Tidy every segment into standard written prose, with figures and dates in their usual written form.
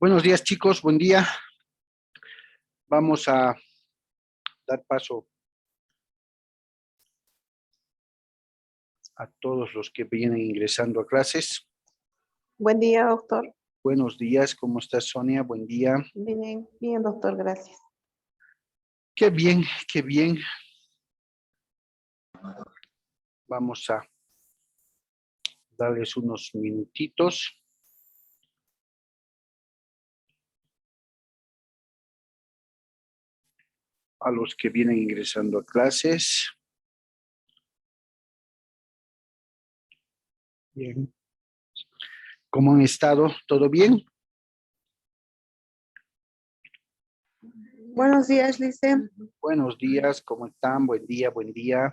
Buenos días, chicos, buen día. Vamos a dar paso a todos los que vienen ingresando a clases. Buen día, doctor. Buenos días, ¿cómo estás, Sonia? Buen día. Bien, bien, doctor, gracias. Qué bien, qué bien. Vamos a darles unos minutitos. A los que vienen ingresando a clases. Bien. ¿Cómo han estado? ¿Todo bien? Buenos días, Lice. Buenos días, ¿cómo están? Buen día, buen día.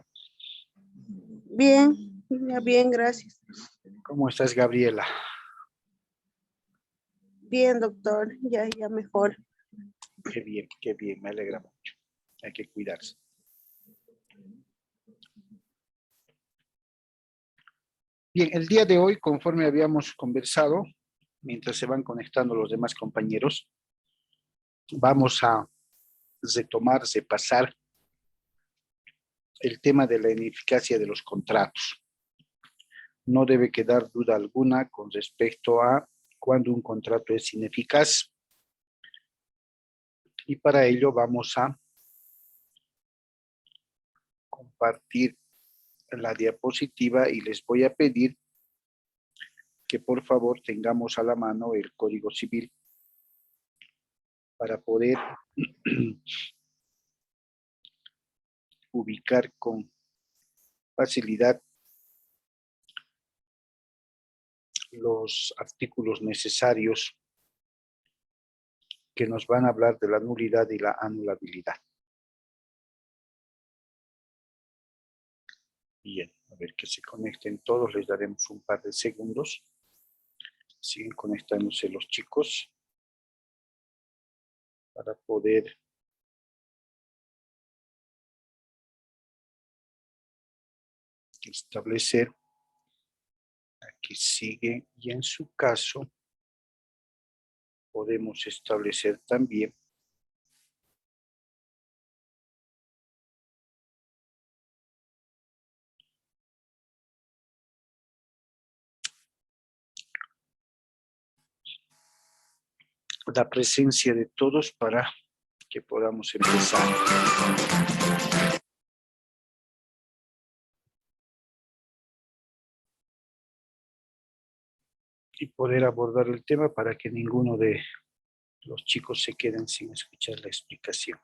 Bien, bien, gracias. ¿Cómo estás, Gabriela? Bien, doctor, ya mejor. Qué bien, me alegra mucho. Hay que cuidarse. Bien, el día de hoy, conforme habíamos conversado, mientras se van conectando los demás compañeros, vamos a retomar, repasar el tema de la ineficacia de los contratos. No debe quedar duda alguna con respecto a cuando un contrato es ineficaz. Y para ello vamos a compartir la diapositiva y les voy a pedir que por favor tengamos a la mano el Código Civil para poder ubicar con facilidad los artículos necesarios que nos van a hablar de la nulidad y la anulabilidad. Bien, a ver que se conecten todos, les daremos un par de segundos. Siguen conectándose los chicos para poder establecer. Aquí sigue y en su caso podemos establecer también la presencia de todos para que podamos empezar. Y poder abordar el tema para que ninguno de los chicos se queden sin escuchar la explicación.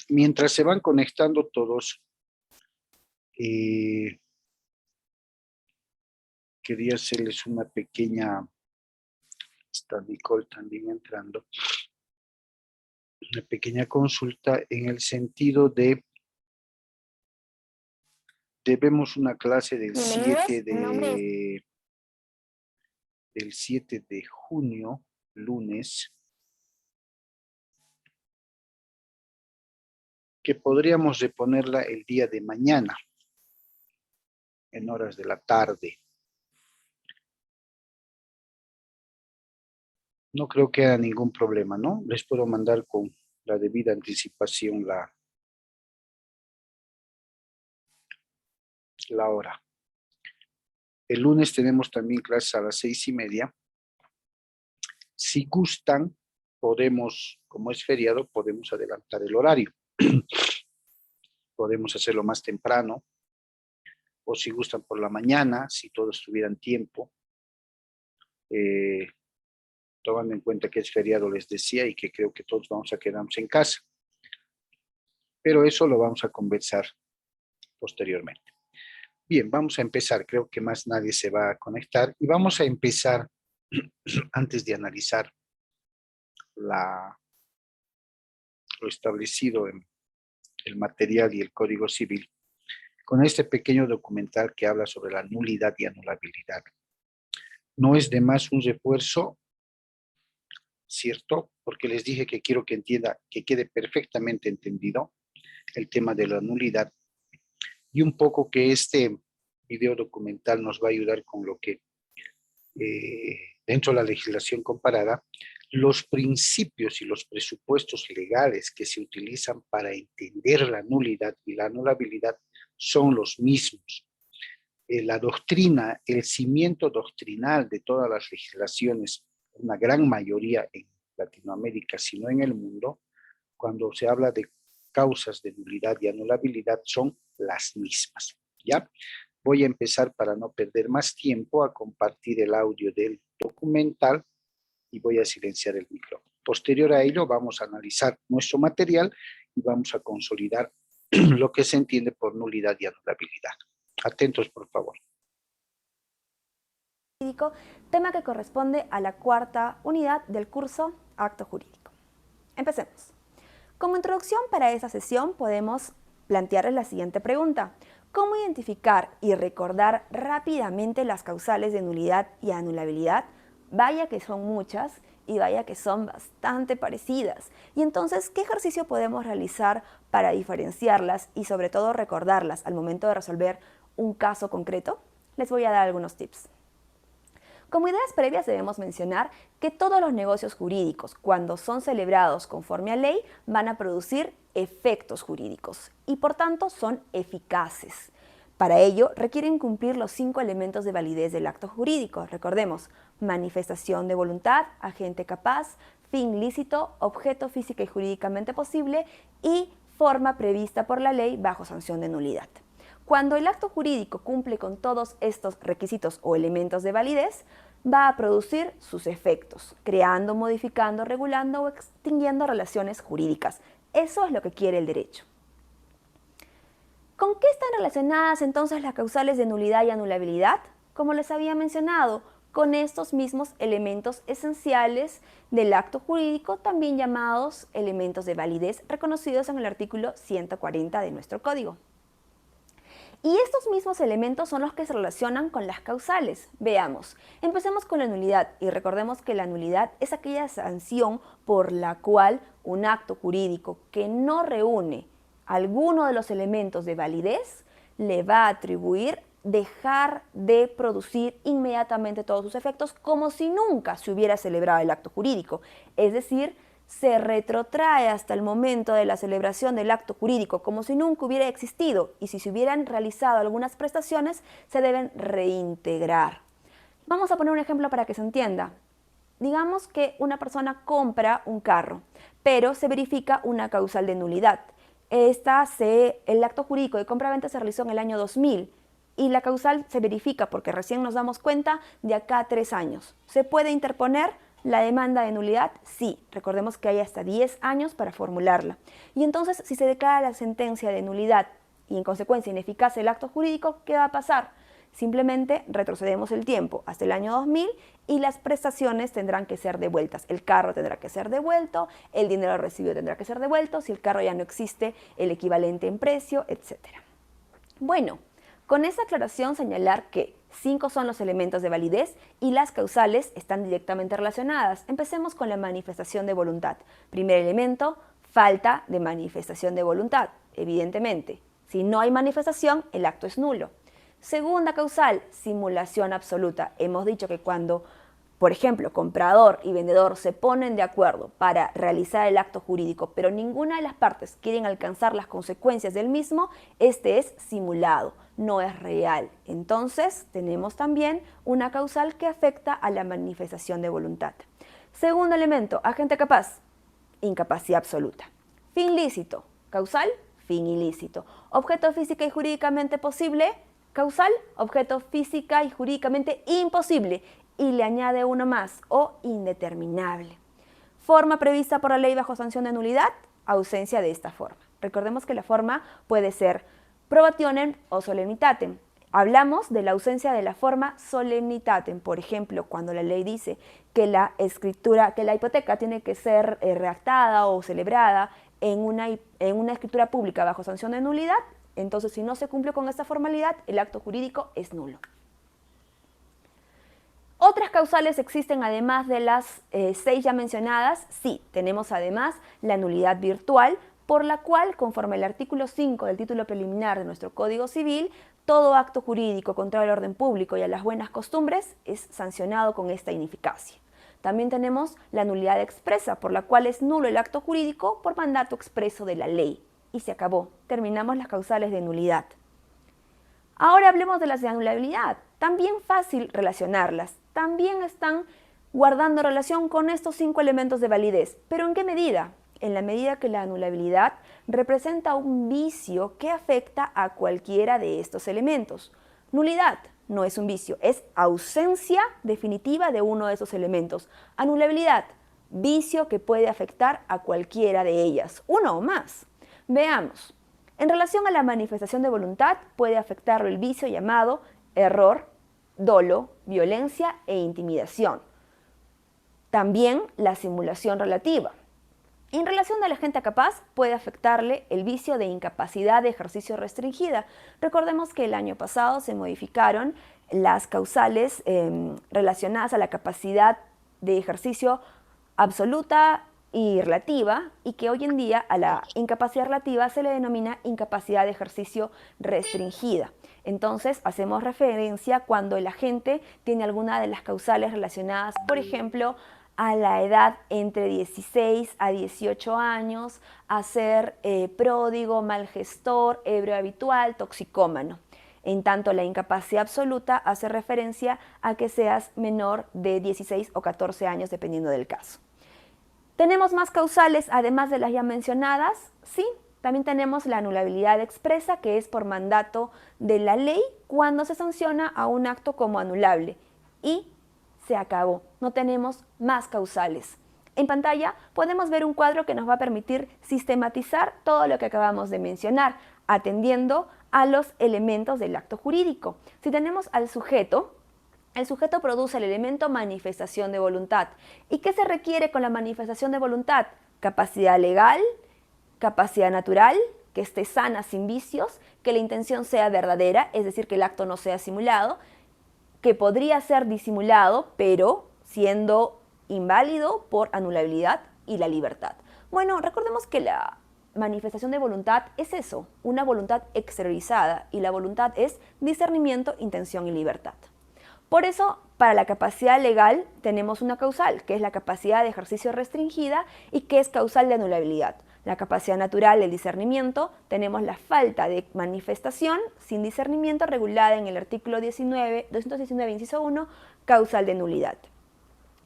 Mientras se van conectando todos, quería hacerles una pequeña, está Nicole también entrando, una pequeña consulta en el sentido de debemos una clase del 7 de junio, lunes, que podríamos reponerla el día de mañana, en horas de la tarde. No creo que haya ningún problema, ¿no? Les puedo mandar con la debida anticipación la hora. El lunes tenemos también clases a las 6:30. Si gustan, podemos, como es feriado, podemos adelantar el horario. Podemos hacerlo más temprano, o si gustan por la mañana, si todos tuvieran tiempo. Tomando en cuenta que es feriado, les decía, y que creo que todos vamos a quedarnos en casa. Pero eso lo vamos a conversar posteriormente. Bien, vamos a empezar. Creo que más nadie se va a conectar. Y vamos a empezar, antes de analizar lo establecido en el material y el Código Civil, con este pequeño documental que habla sobre la nulidad y anulabilidad. No es de más un refuerzo, ¿cierto? Porque les dije que quiero que entienda, que quede perfectamente entendido, el tema de la nulidad y un poco que este video documental nos va a ayudar con lo que dentro de la legislación comparada, los principios y los presupuestos legales que se utilizan para entender la nulidad y la anulabilidad son los mismos. La doctrina, el cimiento doctrinal de todas las legislaciones, una gran mayoría en Latinoamérica, sino en el mundo, cuando se habla de causas de nulidad y anulabilidad, son las mismas, ¿ya? Voy a empezar, para no perder más tiempo, a compartir el audio del documental y voy a silenciar el micrófono. Posterior a ello, vamos a analizar nuestro material y vamos a consolidar lo que se entiende por nulidad y anulabilidad. Atentos, por favor. Tema que corresponde a la cuarta unidad del curso Acto Jurídico. Empecemos. Como introducción para esta sesión podemos plantearles la siguiente pregunta. ¿Cómo identificar y recordar rápidamente las causales de nulidad y anulabilidad? Vaya que son muchas y vaya que son bastante parecidas. Y entonces, ¿qué ejercicio podemos realizar para diferenciarlas y sobre todo recordarlas al momento de resolver un caso concreto? Les voy a dar algunos tips. Como ideas previas debemos mencionar que todos los negocios jurídicos, cuando son celebrados conforme a ley, van a producir efectos jurídicos y por tanto son eficaces. Para ello requieren cumplir los 5 elementos de validez del acto jurídico. Recordemos, manifestación de voluntad, agente capaz, fin lícito, objeto física y jurídicamente posible y forma prevista por la ley bajo sanción de nulidad. Cuando el acto jurídico cumple con todos estos requisitos o elementos de validez, va a producir sus efectos, creando, modificando, regulando o extinguiendo relaciones jurídicas. Eso es lo que quiere el derecho. ¿Con qué están relacionadas entonces las causales de nulidad y anulabilidad? Como les había mencionado, con estos mismos elementos esenciales del acto jurídico, también llamados elementos de validez, reconocidos en el artículo 140 de nuestro Código. Y estos mismos elementos son los que se relacionan con las causales. Veamos, empecemos con la nulidad y recordemos que la nulidad es aquella sanción por la cual un acto jurídico que no reúne alguno de los elementos de validez le va a atribuir dejar de producir inmediatamente todos sus efectos como si nunca se hubiera celebrado el acto jurídico. Es decir, se retrotrae hasta el momento de la celebración del acto jurídico como si nunca hubiera existido y si se hubieran realizado algunas prestaciones se deben reintegrar. Vamos a poner un ejemplo para que se entienda. Digamos que una persona compra un carro, pero se verifica una causal de nulidad. El acto jurídico de compra-venta se realizó en el año 2000 y la causal se verifica porque recién nos damos cuenta de acá a 3 años. ¿Se puede interponer la demanda de nulidad? Sí, recordemos que hay hasta 10 años para formularla. Y entonces, si se declara la sentencia de nulidad y en consecuencia ineficaz el acto jurídico, ¿qué va a pasar? Simplemente retrocedemos el tiempo hasta el año 2000 y las prestaciones tendrán que ser devueltas. El carro tendrá que ser devuelto, el dinero recibido tendrá que ser devuelto, si el carro ya no existe, el equivalente en precio, etc. Bueno, con esta aclaración señalar que 5 son los elementos de validez y las causales están directamente relacionadas. Empecemos con la manifestación de voluntad. Primer elemento, falta de manifestación de voluntad. Evidentemente, si no hay manifestación, el acto es nulo. Segunda causal, simulación absoluta. Hemos dicho que cuando, por ejemplo, comprador y vendedor se ponen de acuerdo para realizar el acto jurídico, pero ninguna de las partes quieren alcanzar las consecuencias del mismo, este es simulado, no es real. Entonces, tenemos también una causal que afecta a la manifestación de voluntad. Segundo elemento, agente capaz, incapacidad absoluta. Fin lícito, causal, fin ilícito. Objeto física y jurídicamente posible, causal, objeto física y jurídicamente imposible. Y le añade uno más, o indeterminable. Forma prevista por la ley bajo sanción de nulidad, ausencia de esta forma. Recordemos que la forma puede ser probationem o solemnitatem. Hablamos de la ausencia de la forma solemnitatem. Por ejemplo, cuando la ley dice que la hipoteca tiene que ser redactada o celebrada en una escritura pública bajo sanción de nulidad, entonces si no se cumple con esta formalidad, el acto jurídico es nulo. ¿Otras causales existen además de las 6 ya mencionadas? Sí, tenemos además la nulidad virtual por la cual, conforme al artículo 5 del título preliminar de nuestro Código Civil, todo acto jurídico contrario al orden público y a las buenas costumbres es sancionado con esta ineficacia. También tenemos la nulidad expresa, por la cual es nulo el acto jurídico por mandato expreso de la ley. Y se acabó. Terminamos las causales de nulidad. Ahora hablemos de las de anulabilidad. También fácil relacionarlas. También están guardando relación con estos 5 elementos de validez. ¿Pero en qué medida? En la medida que la anulabilidad representa un vicio que afecta a cualquiera de estos elementos. Nulidad no es un vicio, es ausencia definitiva de uno de esos elementos. Anulabilidad, vicio que puede afectar a cualquiera de ellas, uno o más. Veamos. En relación a la manifestación de voluntad, puede afectarlo el vicio llamado error, dolo, violencia e intimidación. También la simulación relativa. En relación al agente capaz, puede afectarle el vicio de incapacidad de ejercicio restringida. Recordemos que el año pasado se modificaron las causales relacionadas a la capacidad de ejercicio absoluta y relativa, y que hoy en día a la incapacidad relativa se le denomina incapacidad de ejercicio restringida. Entonces hacemos referencia cuando el agente tiene alguna de las causales relacionadas, por ejemplo, a la edad entre 16 a 18 años, a ser pródigo, mal gestor, ebrio habitual, toxicómano. En tanto, la incapacidad absoluta hace referencia a que seas menor de 16 o 14 años, dependiendo del caso. ¿Tenemos más causales además de las ya mencionadas? Sí, también tenemos la anulabilidad expresa, que es por mandato de la ley cuando se sanciona a un acto como anulable. Y se acabó, no tenemos más causales. En pantalla podemos ver un cuadro que nos va a permitir sistematizar todo lo que acabamos de mencionar, atendiendo a los elementos del acto jurídico. Si tenemos al sujeto, el sujeto produce el elemento manifestación de voluntad. ¿Y qué se requiere con la manifestación de voluntad? Capacidad legal, capacidad natural, que esté sana sin vicios, que la intención sea verdadera, es decir, que el acto no sea simulado, que podría ser disimulado, pero siendo inválido por anulabilidad y la libertad. Bueno, recordemos que la manifestación de voluntad es eso, una voluntad exteriorizada, y la voluntad es discernimiento, intención y libertad. Por eso, para la capacidad legal tenemos una causal, que es la capacidad de ejercicio restringida y que es causal de anulabilidad. La capacidad natural, el discernimiento, tenemos la falta de manifestación sin discernimiento regulada en el artículo 219, inciso 1, causal de nulidad.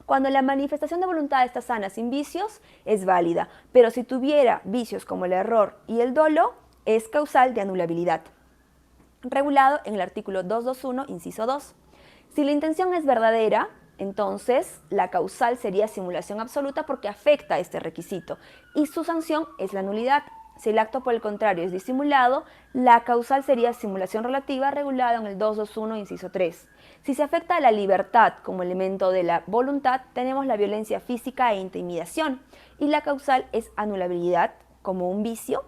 Cuando la manifestación de voluntad está sana sin vicios, es válida, pero si tuviera vicios como el error y el dolo, es causal de anulabilidad, regulado en el artículo 221, inciso 2. Si la intención es verdadera, entonces la causal sería simulación absoluta porque afecta a este requisito y su sanción es la nulidad. Si el acto por el contrario es disimulado, la causal sería simulación relativa regulada en el 221, inciso 3. Si se afecta a la libertad como elemento de la voluntad, tenemos la violencia física e intimidación y la causal es anulabilidad como un vicio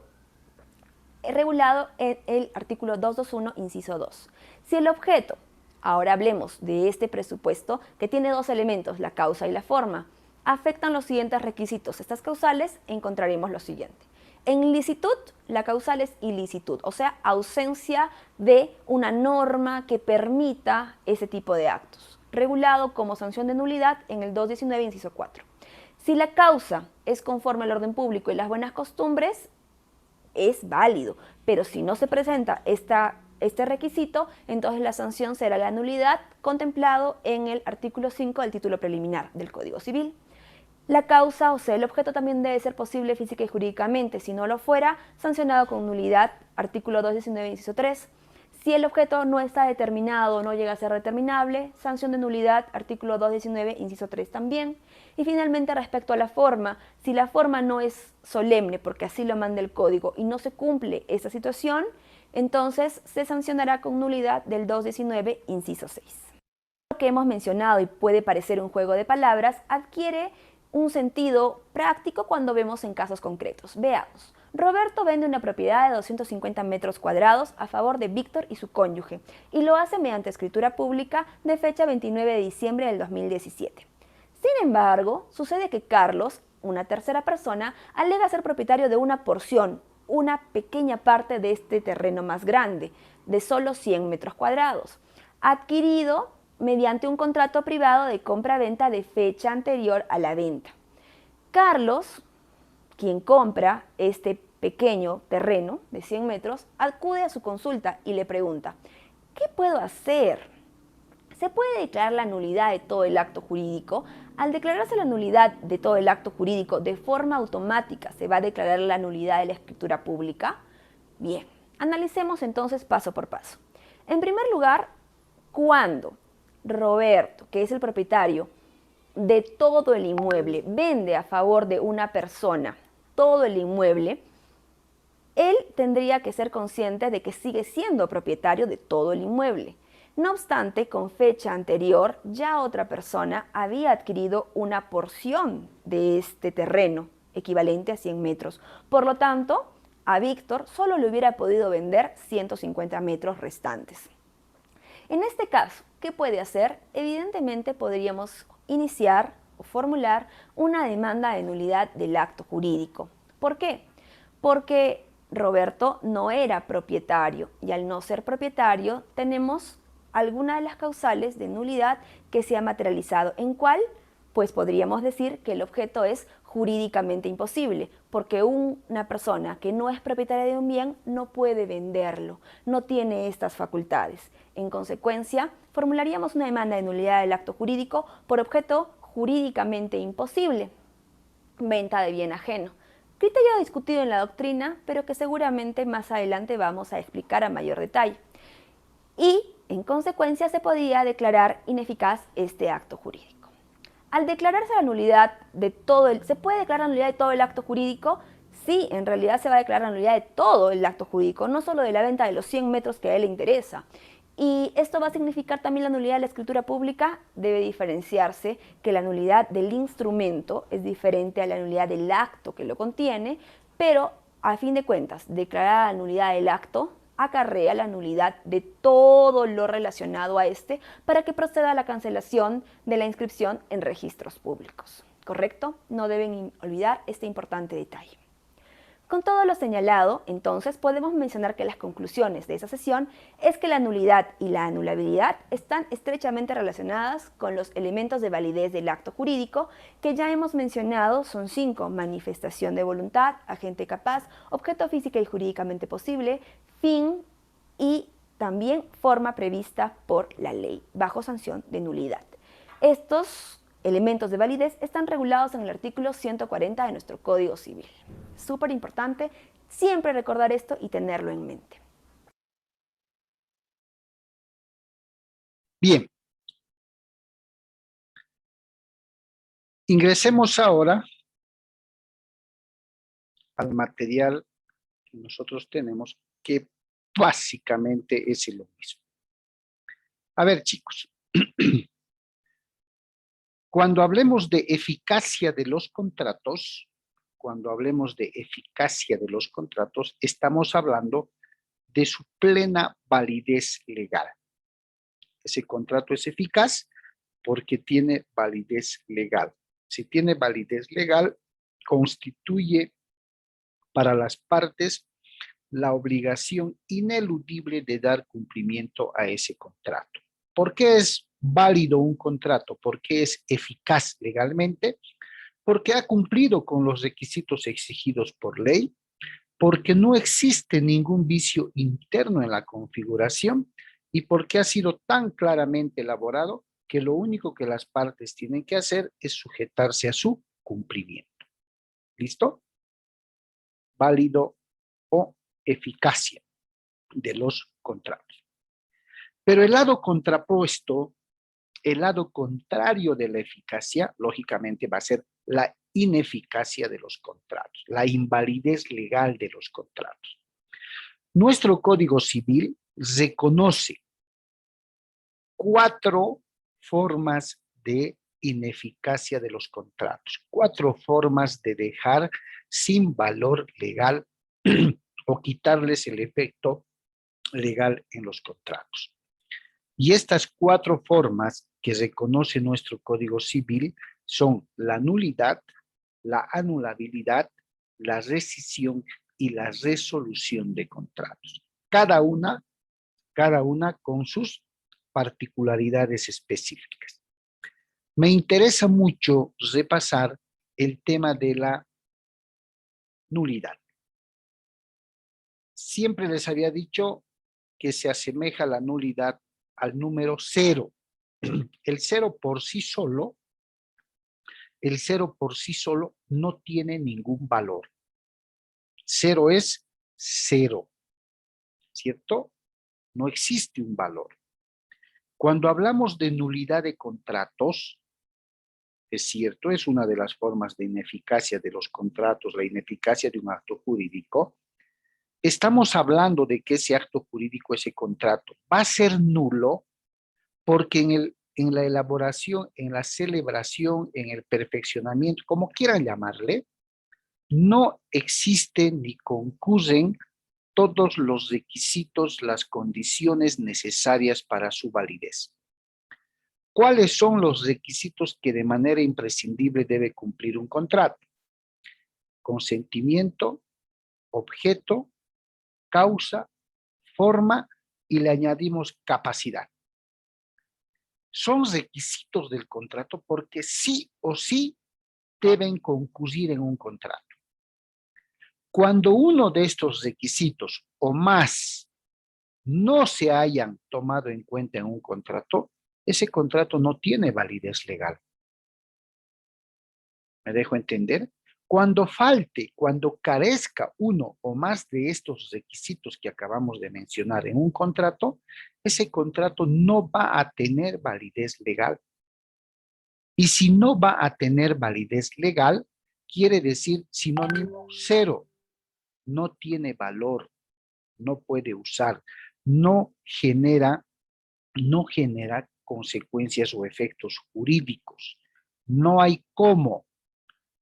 regulado en el artículo 221, inciso 2. Si el objeto, ahora hablemos de este presupuesto que tiene dos elementos, la causa y la forma, afectan los siguientes requisitos. Estas causales encontraremos lo siguiente. En ilicitud, la causal es ilicitud, o sea, ausencia de una norma que permita ese tipo de actos, regulado como sanción de nulidad en el 219, inciso 4. Si la causa es conforme al orden público y las buenas costumbres, es válido, pero si no se presenta este requisito, entonces la sanción será la nulidad contemplado en el artículo 5 del título preliminar del Código Civil. La causa, o sea, el objeto también debe ser posible física y jurídicamente. Si no lo fuera, sancionado con nulidad, artículo 219, inciso 3. Si el objeto no está determinado o no llega a ser determinable, sanción de nulidad, artículo 219, inciso 3 también. Y finalmente, respecto a la forma, si la forma no es solemne, porque así lo manda el Código, y no se cumple esta situación, entonces se sancionará con nulidad del 219, inciso 6. Lo que hemos mencionado y puede parecer un juego de palabras, adquiere un sentido práctico cuando vemos en casos concretos. Veamos. Roberto vende una propiedad de 250 metros cuadrados a favor de Víctor y su cónyuge y lo hace mediante escritura pública de fecha 29 de diciembre del 2017. Sin embargo, sucede que Carlos una tercera persona, alega ser propietario de una porción, una pequeña parte de este terreno más grande, de solo 100 metros cuadrados, adquirido mediante un contrato privado de compra-venta de fecha anterior a la venta. Carlos, quien compra este pequeño terreno de 100 metros, acude a su consulta y le pregunta, ¿qué puedo hacer? ¿Se puede declarar la nulidad de todo el acto jurídico? Al declararse la nulidad de todo el acto jurídico, de forma automática se va a declarar la nulidad de la escritura pública. Bien, analicemos entonces paso por paso. En primer lugar, cuando Roberto, que es el propietario de todo el inmueble, vende a favor de una persona todo el inmueble, él tendría que ser consciente de que sigue siendo propietario de todo el inmueble. No obstante, con fecha anterior, ya otra persona había adquirido una porción de este terreno, equivalente a 100 metros. Por lo tanto, a Víctor solo le hubiera podido vender 150 metros restantes. En este caso, ¿qué puede hacer? Evidentemente podríamos iniciar o formular una demanda de nulidad del acto jurídico. ¿Por qué? Porque Roberto no era propietario y al no ser propietario tenemos alguna de las causales de nulidad que se ha materializado. ¿En cuál? Pues podríamos decir que el objeto es jurídicamente imposible, porque una persona que no es propietaria de un bien no puede venderlo, no tiene estas facultades. En consecuencia, formularíamos una demanda de nulidad del acto jurídico por objeto jurídicamente imposible, venta de bien ajeno. Criterio discutido en la doctrina, pero que seguramente más adelante vamos a explicar a mayor detalle. Y, en consecuencia, se podía declarar ineficaz este acto jurídico. Al declararse la nulidad de ¿se puede declarar la nulidad de todo el acto jurídico? Sí, en realidad se va a declarar la nulidad de todo el acto jurídico, no solo de la venta de los 100 metros que a él le interesa. Y esto va a significar también la nulidad de la escritura pública. Debe diferenciarse que la nulidad del instrumento es diferente a la nulidad del acto que lo contiene, pero a fin de cuentas, declarar la nulidad del acto acarrea la nulidad de todo lo relacionado a este para que proceda a la cancelación de la inscripción en registros públicos. ¿Correcto? No deben olvidar este importante detalle. Con todo lo señalado, entonces, podemos mencionar que las conclusiones de esa sesión es que la nulidad y la anulabilidad están estrechamente relacionadas con los elementos de validez del acto jurídico que ya hemos mencionado. Son 5: manifestación de voluntad, agente capaz, objeto física y jurídicamente posible, fin y también forma prevista por la ley, bajo sanción de nulidad. Estos elementos de validez están regulados en el artículo 140 de nuestro Código Civil. Súper importante siempre recordar esto y tenerlo en mente. Bien. Ingresemos ahora al material que nosotros tenemos, que básicamente es lo mismo. A ver, chicos. Cuando hablemos de eficacia de los contratos, estamos hablando de su plena validez legal. Ese contrato es eficaz porque tiene validez legal. Si tiene validez legal, constituye para las partes la obligación ineludible de dar cumplimiento a ese contrato. ¿Por qué es válido un contrato? ¿Por qué es eficaz legalmente? Porque ha cumplido con los requisitos exigidos por ley, porque no existe ningún vicio interno en la configuración y porque ha sido tan claramente elaborado que lo único que las partes tienen que hacer es sujetarse a su cumplimiento. ¿Listo? Válido o eficacia de los contratos. Pero el lado contrapuesto, el lado contrario de la eficacia, lógicamente va a ser la ineficacia de los contratos, la invalidez legal de los contratos. Nuestro Código Civil reconoce 4 formas de ineficacia de los contratos, 4 formas de dejar sin valor legal o quitarles el efecto legal en los contratos. Y estas 4 formas que reconoce nuestro Código Civil son la nulidad, la anulabilidad, la rescisión y la resolución de contratos. Cada una con sus particularidades específicas. Me interesa mucho repasar el tema de la nulidad. Siempre les había dicho que se asemeja la nulidad al número 0. El 0 por sí solo, no tiene ningún valor. 0 es 0, ¿cierto? No existe un valor. Cuando hablamos de nulidad de contratos, es cierto, es una de las formas de ineficacia de los contratos, la ineficacia de un acto jurídico. Estamos hablando de que ese acto jurídico, ese contrato, va a ser nulo porque en la elaboración, en la celebración, en el perfeccionamiento, como quieran llamarle, no existen ni concurren todos los requisitos, las condiciones necesarias para su validez. ¿Cuáles son los requisitos que de manera imprescindible debe cumplir un contrato? Consentimiento, objeto, causa, forma y le añadimos capacidad. Son requisitos del contrato porque sí o sí deben concurrir en un contrato. Cuando uno de estos requisitos o más no se hayan tomado en cuenta en un contrato, ese contrato no tiene validez legal. ¿Me dejo entender? Cuando falte, cuando carezca uno o más de estos requisitos que acabamos de mencionar en un contrato, ese contrato no va a tener validez legal. Y si no va a tener validez legal, quiere decir sinónimo 0. No tiene valor, no puede usar, no genera consecuencias o efectos jurídicos. No hay cómo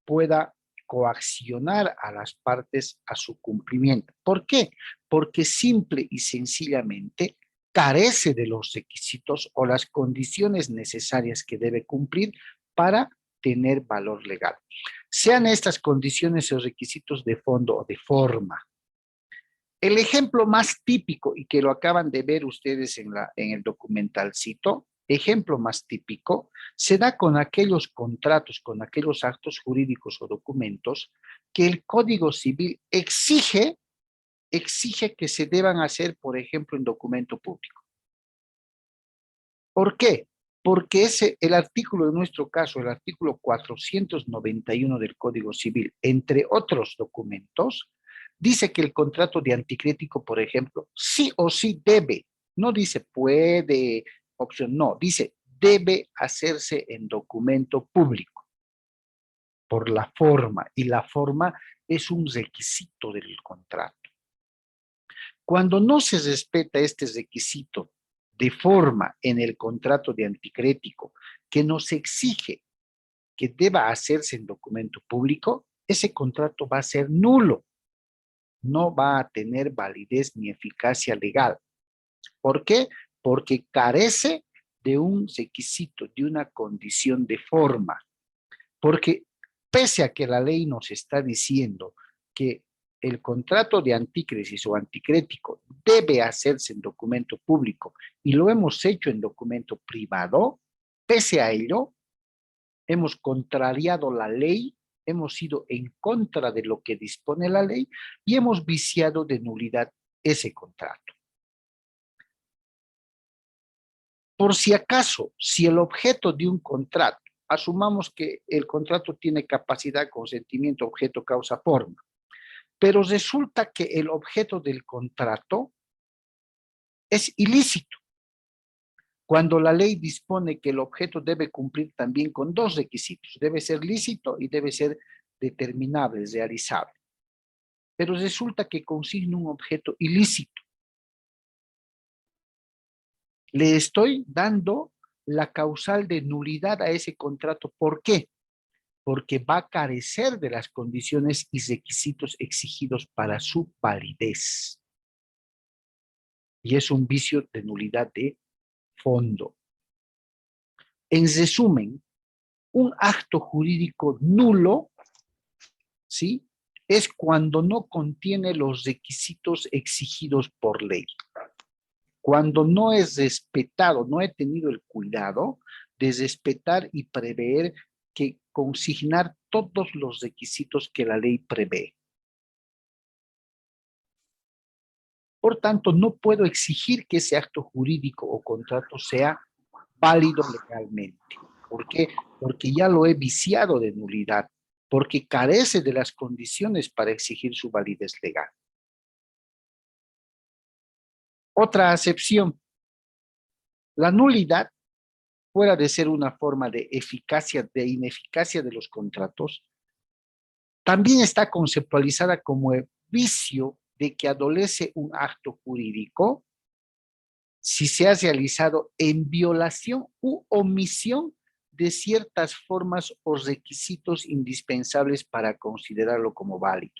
pueda coaccionar a las partes a su cumplimiento. ¿Por qué? Porque simple y sencillamente carece de los requisitos o las condiciones necesarias que debe cumplir para tener valor legal. Sean estas condiciones o requisitos de fondo o de forma. El ejemplo más típico, y que lo acaban de ver ustedes en el documentalcito, ejemplo más típico, se da con aquellos contratos, con aquellos actos jurídicos o documentos que el Código Civil exige que se deban hacer, por ejemplo, en documento público. ¿Por qué? Porque el artículo, en nuestro caso, el artículo 491 del Código Civil, entre otros documentos, dice que el contrato de anticrético, por ejemplo, sí o sí debe, no dice puede, opción, no, dice debe hacerse en documento público por la forma, y la forma es un requisito del contrato. Cuando no se respeta este requisito de forma en el contrato de anticrético que nos exige que deba hacerse en documento público, ese contrato va a ser nulo. No va a tener validez ni eficacia legal. ¿Por qué? Porque carece de un requisito, de una condición de forma. Porque pese a que la ley nos está diciendo que el contrato de antícresis o anticrético debe hacerse en documento público y lo hemos hecho en documento privado, pese a ello, hemos contrariado la ley, hemos ido en contra de lo que dispone la ley y hemos viciado de nulidad ese contrato. Por si acaso, si el objeto de un contrato, asumamos que el contrato tiene capacidad, consentimiento, objeto, causa, forma, pero resulta que el objeto del contrato es ilícito, cuando la ley dispone que el objeto debe cumplir también con dos requisitos, debe ser lícito y debe ser determinable, realizable. Pero resulta que consigna un objeto ilícito. Le estoy dando la causal de nulidad a ese contrato. ¿Por qué? Porque va a carecer de las condiciones y requisitos exigidos para su validez. Y es un vicio de nulidad de fondo. En resumen, un acto jurídico nulo ¿sí? Es cuando no contiene los requisitos exigidos por ley. Cuando no es respetado, no he tenido el cuidado de respetar y prever que consignar todos los requisitos que la ley prevé. Por tanto, no puedo exigir que ese acto jurídico o contrato sea válido legalmente. ¿Por qué? Porque ya lo he viciado de nulidad, porque carece de las condiciones para exigir su validez legal. Otra acepción. La nulidad, fuera de ser una forma de eficacia, de ineficacia de los contratos, también está conceptualizada como el vicio de que adolece un acto jurídico si se ha realizado en violación u omisión de ciertas formas o requisitos indispensables para considerarlo como válido.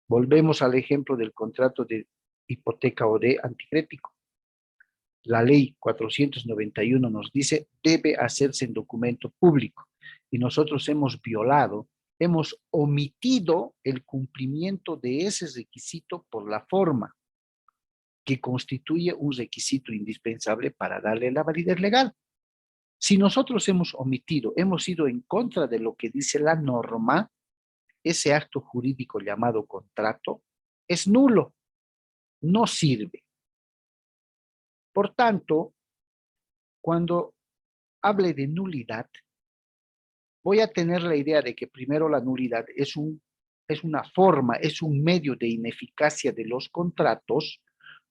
Volvemos al ejemplo del contrato de hipoteca o de anticrético. La ley 491 nos dice, debe hacerse en documento público. Y nosotros hemos violado, hemos omitido el cumplimiento de ese requisito por la forma, que constituye un requisito indispensable para darle la validez legal. Si nosotros hemos omitido, hemos ido en contra de lo que dice la norma, ese acto jurídico llamado contrato es nulo, no sirve. Por tanto, cuando hable de nulidad, voy a tener la idea de que primero la nulidad es una forma, es un medio de ineficacia de los contratos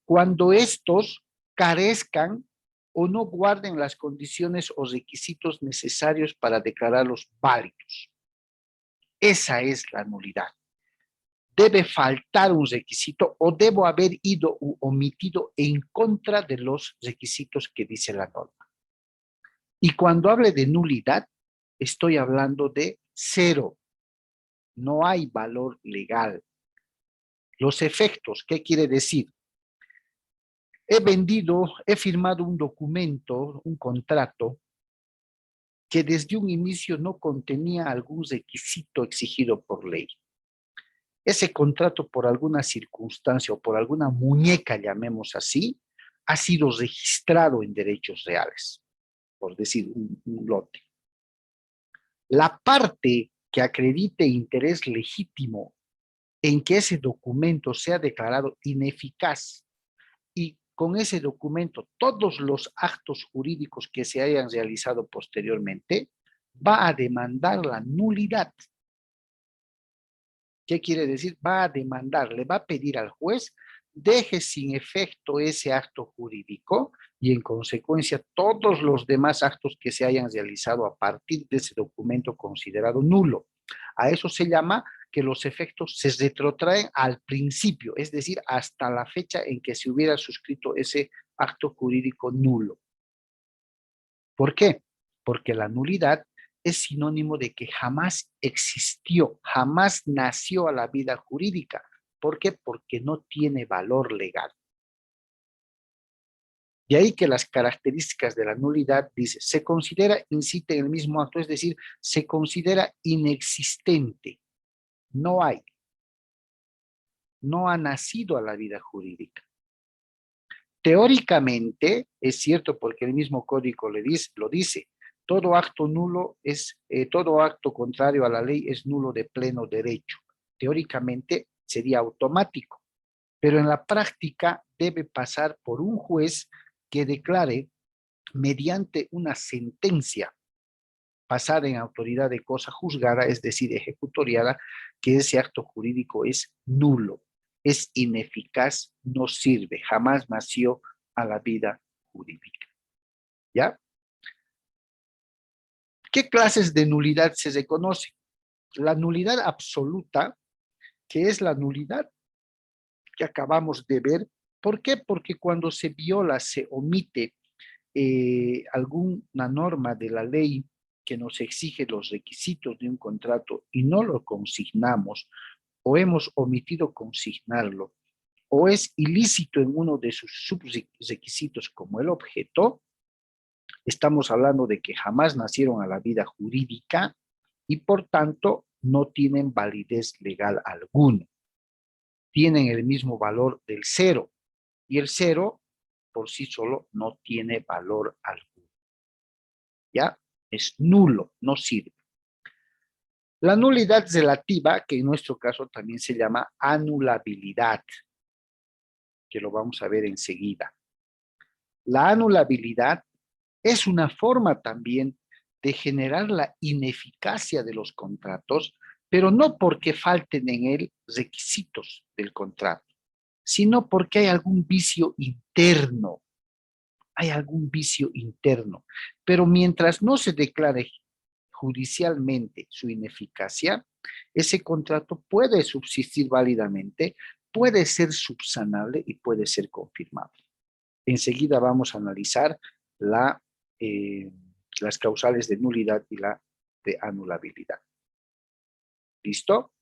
cuando estos carezcan o no guarden las condiciones o requisitos necesarios para declararlos válidos. Esa es la nulidad. Debe faltar un requisito o debo haber ido u omitido en contra de los requisitos que dice la norma. Y cuando hable de nulidad, estoy hablando de cero. No hay valor legal. Los efectos, ¿qué quiere decir? He firmado un documento, un contrato, que desde un inicio no contenía algún requisito exigido por ley. Ese contrato, por alguna circunstancia o por alguna muñeca, llamemos así, ha sido registrado en derechos reales, por decir un lote. La parte que acredite interés legítimo en que ese documento sea declarado ineficaz y con ese documento todos los actos jurídicos que se hayan realizado posteriormente, va a demandar la nulidad. ¿Qué quiere decir? Va a demandar, le va a pedir al juez, deje sin efecto ese acto jurídico y en consecuencia todos los demás actos que se hayan realizado a partir de ese documento considerado nulo. A eso se llama que los efectos se retrotraen al principio, es decir, hasta la fecha en que se hubiera suscrito ese acto jurídico nulo. ¿Por qué? Porque la nulidad es sinónimo de que jamás existió, jamás nació a la vida jurídica. ¿Por qué? Porque no tiene valor legal. De ahí que las características de la nulidad dice, se considera incite en el mismo acto, es decir, se considera inexistente. No hay. No ha nacido a la vida jurídica. Teóricamente, es cierto porque el mismo código lo dice, todo acto nulo todo acto contrario a la ley es nulo de pleno derecho. Teóricamente sería automático, pero en la práctica debe pasar por un juez que declare mediante una sentencia pasada en autoridad de cosa juzgada, es decir, ejecutoriada, que ese acto jurídico es nulo, es ineficaz, no sirve, jamás nació a la vida jurídica. ¿Ya? ¿Qué clases de nulidad se reconocen? La nulidad absoluta, que es la nulidad que acabamos de ver. ¿Por qué? Porque cuando se viola, se omite alguna norma de la ley que nos exige los requisitos de un contrato y no lo consignamos, o hemos omitido consignarlo, o es ilícito en uno de sus subrequisitos como el objeto, estamos hablando de que jamás nacieron a la vida jurídica y por tanto no tienen validez legal alguna. Tienen el mismo valor del cero. Y el cero, por sí solo, no tiene valor alguno. ¿Ya? Es nulo, no sirve. La nulidad relativa, que en nuestro caso también se llama anulabilidad, que lo vamos a ver enseguida. La anulabilidad es una forma también de generar la ineficacia de los contratos, pero no porque falten en él requisitos del contrato, sino porque hay algún vicio interno. Hay algún vicio interno. Pero mientras no se declare judicialmente su ineficacia, ese contrato puede subsistir válidamente, puede ser subsanable y puede ser confirmable. Enseguida vamos a analizar las causales de nulidad y la de anulabilidad. ¿Listo?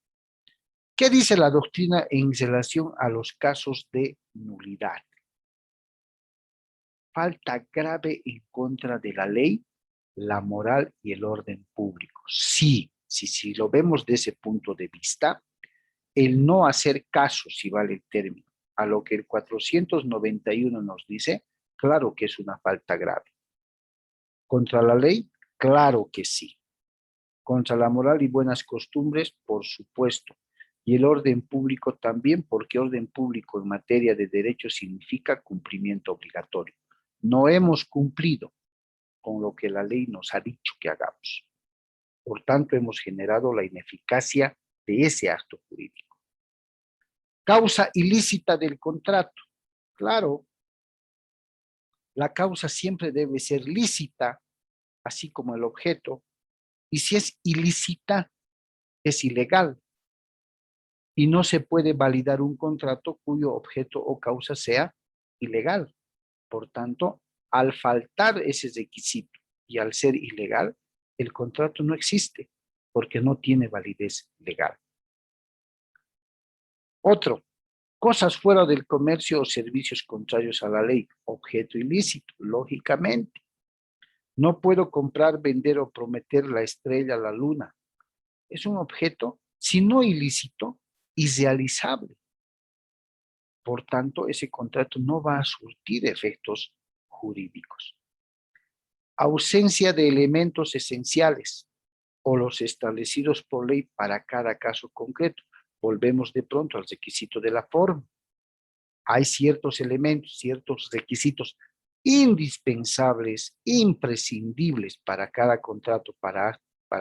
¿Qué dice la doctrina en relación a los casos de nulidad? Falta grave en contra de la ley, la moral y el orden público. Sí, si lo vemos de ese punto de vista, el no hacer caso, si vale el término, a lo que el 491 nos dice, claro que es una falta grave. ¿Contra la ley? Claro que sí. Contra la moral y buenas costumbres, por supuesto. Y el orden público también, porque orden público en materia de derecho significa cumplimiento obligatorio. No hemos cumplido con lo que la ley nos ha dicho que hagamos. Por tanto, hemos generado la ineficacia de ese acto jurídico. Causa ilícita del contrato. Claro, la causa siempre debe ser lícita, así como el objeto. Y si es ilícita, es ilegal. Y no se puede validar un contrato cuyo objeto o causa sea ilegal. Por tanto, al faltar ese requisito y al ser ilegal, el contrato no existe porque no tiene validez legal. Otro, cosas fuera del comercio o servicios contrarios a la ley, objeto ilícito, lógicamente. No puedo comprar, vender o prometer la estrella, la luna. Es un objeto, si no ilícito, irrealizable. Por tanto, ese contrato no va a surtir efectos jurídicos. Ausencia de elementos esenciales o los establecidos por ley para cada caso concreto. Volvemos de pronto al requisito de la forma. Hay ciertos elementos, ciertos requisitos indispensables, imprescindibles para cada contrato, para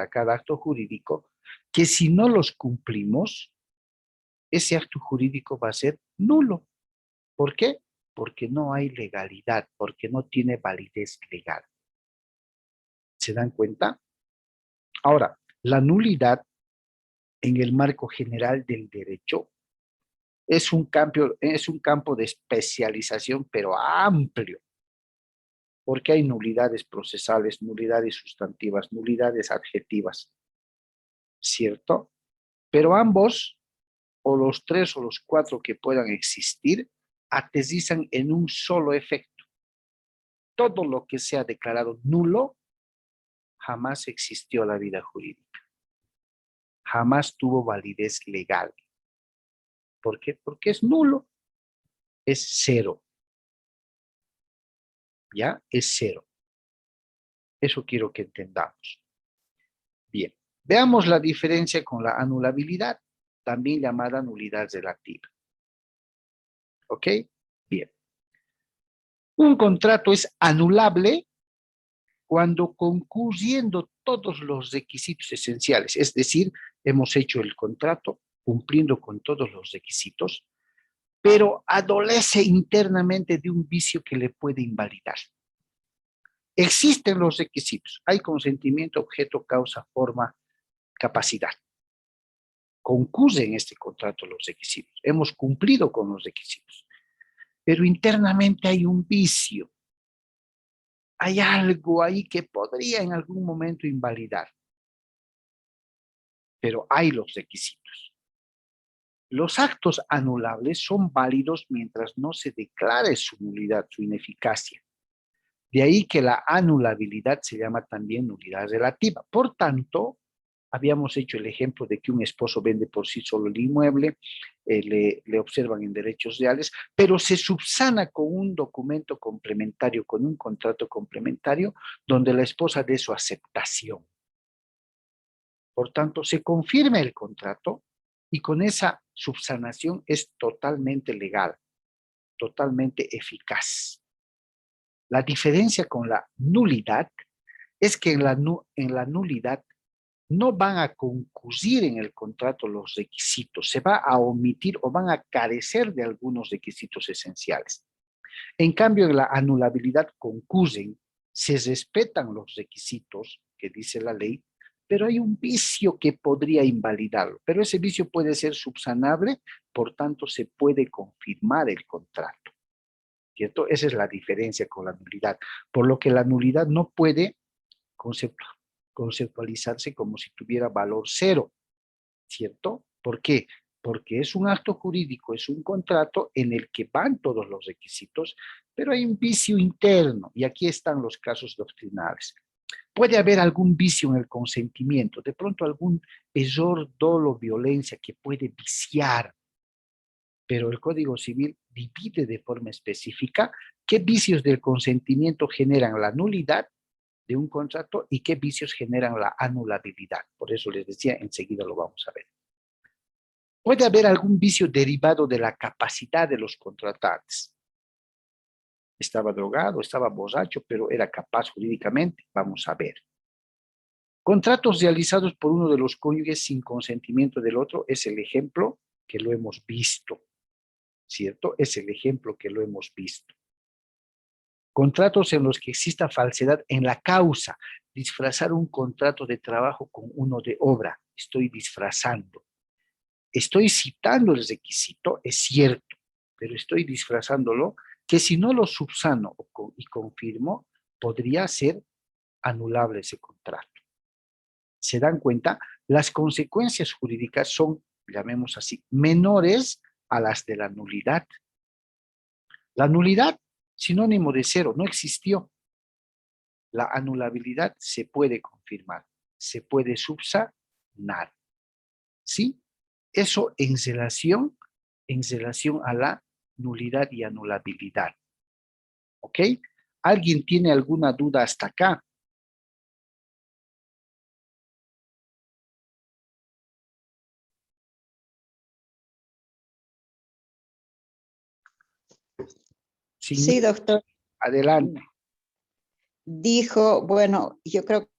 cada acto jurídico, que si no los cumplimos, ese acto jurídico va a ser nulo. ¿Por qué? Porque no hay legalidad, porque no tiene validez legal. ¿Se dan cuenta? Ahora, la nulidad en el marco general del derecho es un campo de especialización, pero amplio, porque hay nulidades procesales, nulidades sustantivas, nulidades adjetivas, ¿cierto? Pero ambos, o los tres o los cuatro que puedan existir, aterrizan en un solo efecto. Todo lo que sea declarado nulo jamás existió la vida jurídica. Jamás tuvo validez legal. ¿Por qué? Porque es nulo. Es cero. ¿Ya? Es cero. Eso quiero que entendamos. Bien. Veamos la diferencia con la anulabilidad, también llamada nulidad relativa. ¿Ok? Bien. Un contrato es anulable cuando concurriendo todos los requisitos esenciales, es decir, hemos hecho el contrato cumpliendo con todos los requisitos, pero adolece internamente de un vicio que le puede invalidar. Existen los requisitos, hay consentimiento, objeto, causa, forma, capacidad. Concurren en este contrato los requisitos, hemos cumplido con los requisitos, pero internamente hay un vicio. Hay algo ahí que podría en algún momento invalidar, pero hay los requisitos. Los actos anulables son válidos mientras no se declare su nulidad, su ineficacia. De ahí que la anulabilidad se llama también nulidad relativa. Por tanto, Habíamos hecho el ejemplo de que un esposo vende por sí solo el inmueble, le observan en derechos reales, pero se subsana con un documento complementario, con un contrato complementario, donde la esposa dé su aceptación. Por tanto, se confirma el contrato y con esa subsanación es totalmente legal, totalmente eficaz. La diferencia con la nulidad es que en la nulidad no van a concurrir en el contrato los requisitos, se va a omitir o van a carecer de algunos requisitos esenciales. En cambio, en la anulabilidad concurren, se respetan los requisitos que dice la ley, pero hay un vicio que podría invalidarlo, pero ese vicio puede ser subsanable, por tanto se puede confirmar el contrato, ¿cierto? Esa es la diferencia con la nulidad, por lo que la nulidad no puede conceptualizarse como si tuviera valor cero, ¿cierto? ¿Por qué? Porque es un acto jurídico, es un contrato en el que van todos los requisitos, pero hay un vicio interno, y aquí están los casos doctrinales. Puede haber algún vicio en el consentimiento, de pronto algún error, dolo, violencia que puede viciar, pero el Código Civil divide de forma específica qué vicios del consentimiento generan la nulidad de un contrato y qué vicios generan la anulabilidad. Por eso les decía, enseguida lo vamos a ver. Puede haber algún vicio derivado de la capacidad de los contratantes. Estaba drogado, estaba borracho, pero era capaz jurídicamente. Vamos a ver. Contratos realizados por uno de los cónyuges sin consentimiento del otro es el ejemplo que lo hemos visto, ¿cierto? Es el ejemplo que lo hemos visto. Contratos en los que exista falsedad en la causa. Disfrazar un contrato de trabajo con uno de obra. Estoy disfrazando. Estoy citando el requisito, es cierto, pero estoy disfrazándolo, que si no lo subsano y confirmo, podría ser anulable ese contrato. ¿Se dan cuenta? Las consecuencias jurídicas son, llamemos así, menores a las de la nulidad. La nulidad, sinónimo de cero, no existió. La anulabilidad se puede confirmar, se puede subsanar. ¿Sí? Eso en relación a la nulidad y anulabilidad. ¿Ok? ¿Alguien tiene alguna duda hasta acá? Sí, doctor. Adelante. Dijo, bueno, yo creo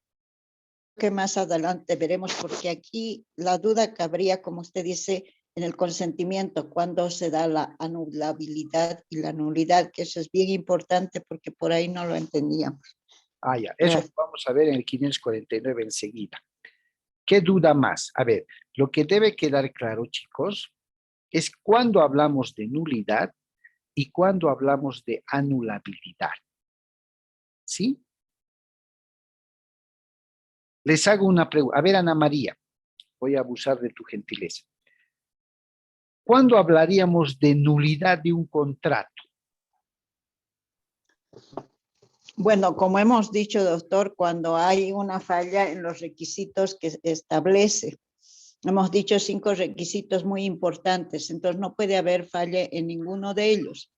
que más adelante veremos, porque aquí la duda cabría, como usted dice, en el consentimiento, cuando se da la anulabilidad y la nulidad, que eso es bien importante porque por ahí no lo entendíamos. Ah, ya, eso Gracias. vamos a ver en el 549 enseguida. ¿Qué duda más? A ver, lo que debe quedar claro, chicos, es cuando hablamos de nulidad y cuando hablamos de anulabilidad. ¿Sí? Les hago una pregunta. A ver, Ana María, voy a abusar de tu gentileza. ¿Cuándo hablaríamos de nulidad de un contrato? Bueno, como hemos dicho, doctor, cuando hay una falla en los requisitos que establece, hemos dicho 5 requisitos muy importantes, entonces no puede haber falla en ninguno de ellos.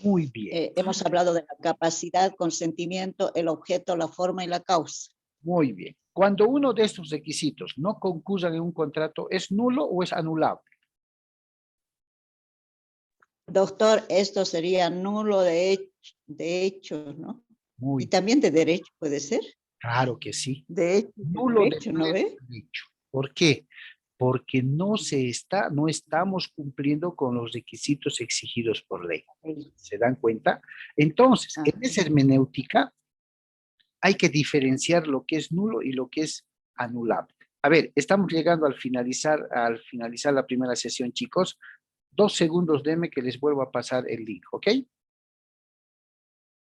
Muy bien, Hemos hablado de la capacidad, consentimiento, el objeto, la forma y la causa. muy bien. Cuando uno de estos requisitos no concurran en un contrato, ¿es nulo o es anulable? Doctor, esto sería nulo de hecho, ¿no? Muy Y también de derecho, ¿puede ser? claro que sí. De hecho, Nulo de derecho, ¿no ve? derecho. ¿Por qué? Porque no estamos cumpliendo con los requisitos exigidos por ley. ¿Se dan cuenta? Entonces, en esa hermenéutica hay que diferenciar lo que es nulo y lo que es anulable. A ver, estamos llegando al finalizar la primera sesión, chicos. 2 segundos, denme que les vuelvo a pasar el link, ¿ok?